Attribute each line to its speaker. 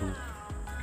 Speaker 1: 2